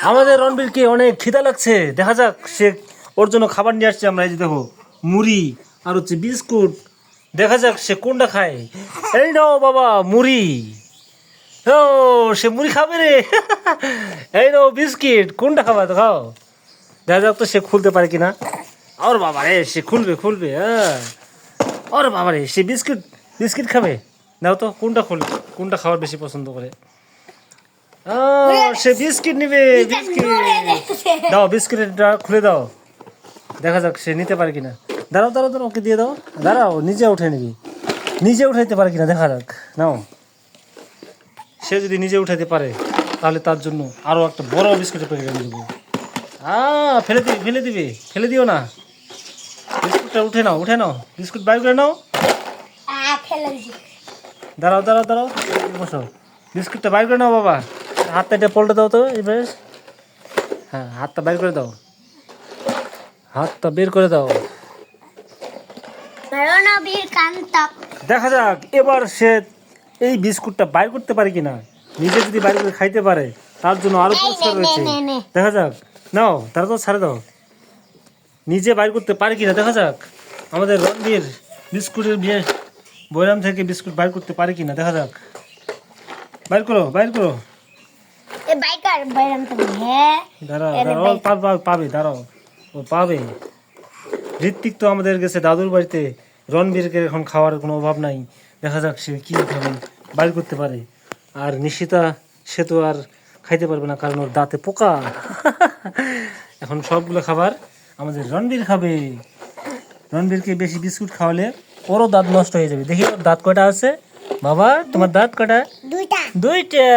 আমাদের রণবীরকে অনেক খিদা লাগছে, দেখা যাক সে ওর জন্য খাবার নিয়ে আসছে। আমরা এই যে দেখো মুড়ি আর হচ্ছে বিস্কুট, দেখা যাক সে কোনটা খায়। এই নাও বাবা মুড়ি, ও সে মুড়ি খাবে রে। এই নাও বিস্কিট, কোনটা খাবা তো খাও। দেখা যাক তো সে খুলতে পারে কিনা। ওর বাবা রে সে খুলবে খুলবে, হ্যাঁ ওর বাবা রে সে বিস্কিট বিস্কিট খাবে। দাও তো কোনটা খুলবে, কোনটা খাবার বেশি পছন্দ করে। সে বিস্কিট নিবে, বিস্কিট দাও, বিস্কিটটা খুলে দাও, দেখা যাক সে নিতে পারে কিনা। দাঁড়াও দাঁড়াও দাঁড়াও, ওকে দিয়ে দাও, দাঁড়াও নিজে উঠে নিবি, নিজে উঠাইতে পারে কিনা দেখা যাক। নাও, সে যদি নিজে উঠাইতে পারে তাহলে তার জন্য আরও একটা বড় বিস্কুটের প্যাকেট এনে দেবো। ফেলে দিবি, ফেলে দিবি, ফেলে দিও না, বিস্কুটটা উঠে নাও, উঠে নাও, বিস্কুট বাইর করে নাও। দাঁড়াও দাঁড়াও দাঁড়াও, বসো, বিস্কুটটা বাইর করে নাও বাবা। হাতটা এটা পল্টে দাও তো এবার, হ্যাঁ হাতটা বাইর করে দাও, হাতটা বের করে দাও। দেখা যাক এবার সে এই বিস্কুটটা বাইর করতে পারে কিনা। নিজে যদি বাইর করে খাইতে পারে তার জন্য আরো পুরস্কার রয়েছে। দেখা যাক, নাও তারা তো ছাড়ে দাও, নিজে বাইর করতে পারে কিনা দেখা যাক। আমাদের রণবীর বিস্কুটের বয়রাম থেকে বিস্কুট বাইর করতে পারে কিনা দেখা যাক। বাইর করো, বাইর করো, দাঁড়াও দাঁড়াও, পাবে, দাঁড়াও ও পাবে। ঋত্বিক তো আমাদের গেছে দাদুর বাড়িতে, রণবীরকে এখন খাওয়ার কোনো অভাব নাই। দেখা যাক সে কী খাবে, বাইর করতে পারে। আর নিশিতা সে তো আর খাইতে পারবে না, কারণ ওর দাঁতে পোকা। এখন সবগুলো খাবার আমাদের রণবীর খাবে। রণবীরকে বেশি বিস্কুট খাওয়ালে ওরও দাঁত নষ্ট হয়ে যাবে। দেখি ওর দাঁত কয়টা আছে বাবা, তোমার দাঁত কয়টা? দুইটা,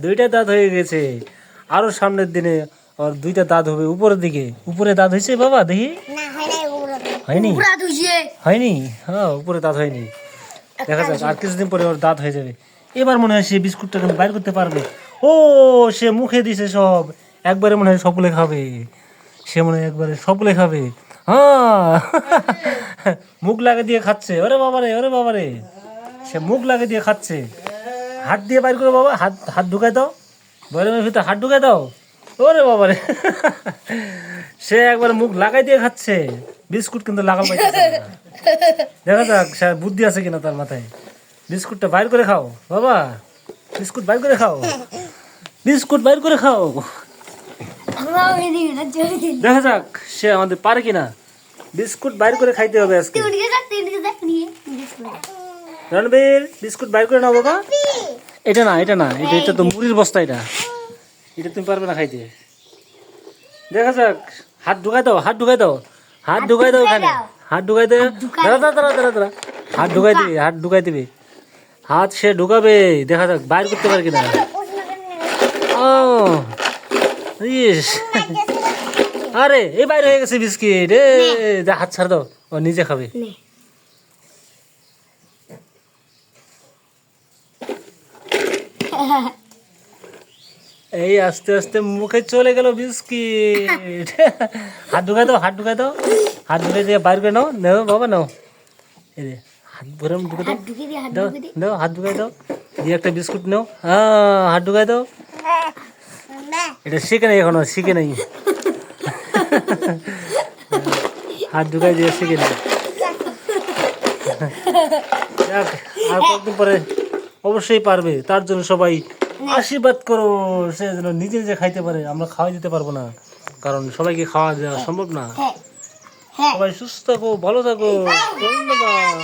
দুইটা দাঁত হয়ে গেছে। আরো সামনের দিনে ওর দুইটা দাঁত হবে উপরের দিকে। উপরে দাঁত হয়েছে বাবা, দেখি হয়নি, হয়নি, হ্যাঁ উপরে দাঁত হয়নি। দেখা যাক আর কিছুদিন পরে ওর দাঁত হয়ে যাবে। এবার মনে হয় সে বিস্কুটটা কিন্তু বাইর করতে পারবে। ও সে মুখে দিছে সব, একবারে মনে হয় সবগুলো খাবে। সে মনে হয় একবারে সবগুলো খাবে, হ্যাঁ। মুখ লাগে দিয়ে খাচ্ছে, ওরে বাবারে, ওরে বাবারে, সে মুখ লাগে দিয়ে খাচ্ছে। হাত দিয়ে বাইর করো বাবা, হাত হাত ঢুকাই দাও, বয়রের ভিতরে হাত ঢুকাই দাও। ওরে বাবারে, সে একবার মুখ লাগাই দিয়ে খাচ্ছে, বিস্কুট কিন্তু লাগাল পাইতেছে না। দেখা যাক সে বুদ্ধি আছে কিনা তার মাথায়। বিস্কুটটা বাইর করে খাও বাবা, বিস্কুট বাইর করে খাও, বিস্কুট বাইর করে খাও। দেখা যাক সে আমাদের পারে কিনা। বিস্কুট বাইর করে খাইতে হবে আজকে। রণবীর বিস্কুট বাইর করে নাও বাবা। এটা না, এটা না, এটা এটা তো মুড়ির বস্তা, এটা এটা তুমি পারবে না খাইতে। দেখা যাক, হাত ঢুকাই দাও, হাত ঢুকাই দাও, হাত ঢুকাই দাও এখানে, হাত ঢুকাই দে, দাঁড়া দাঁড়া দাঁড়া দাঁড়া, হাত ঢুকাই দিবে, হাত ঢুকাই দিবে, হাত সে ঢুকাবে। দেখা যাক বাইর করতে পারে কিনা। ও ইস, আরে এই বাইরে হয়ে গেছে বিস্কিট। হাত ছাড় দাও, ও নিজে খাবে। এই আস্তে আস্তে মুখে চলে গেল বিস্কিট। হাত ঢুকাই দাও, হাত ঢুকাই দাও, হাত ঢুকাই দিয়ে বাইর করে নাও, নাও বাবা নাও। এই রে হাত ভরে ঢুকে দাও, দাও দাও, হাত ঢুকাই দাও, দিয়ে একটা বিস্কুট নাও, হ্যাঁ হাত ঢুকাই দাও। এটা শিখে নাই এখনো, শিখে নাই। হাত ঢুকাই দিয়ে শিখে নাই। আর কয়েকদিন পরে অবশ্যই পারবে, তার জন্য সবাই আশীর্বাদ করো, সে যেন নিজে নিজে খাইতে পারে। আমরা খাওয়াই দিতে পারবো না, কারণ সবাইকে খাওয়া দেওয়া সম্ভব না। সবাই সুস্থ থাকো, ভালো থাকো, ধন্যবাদ।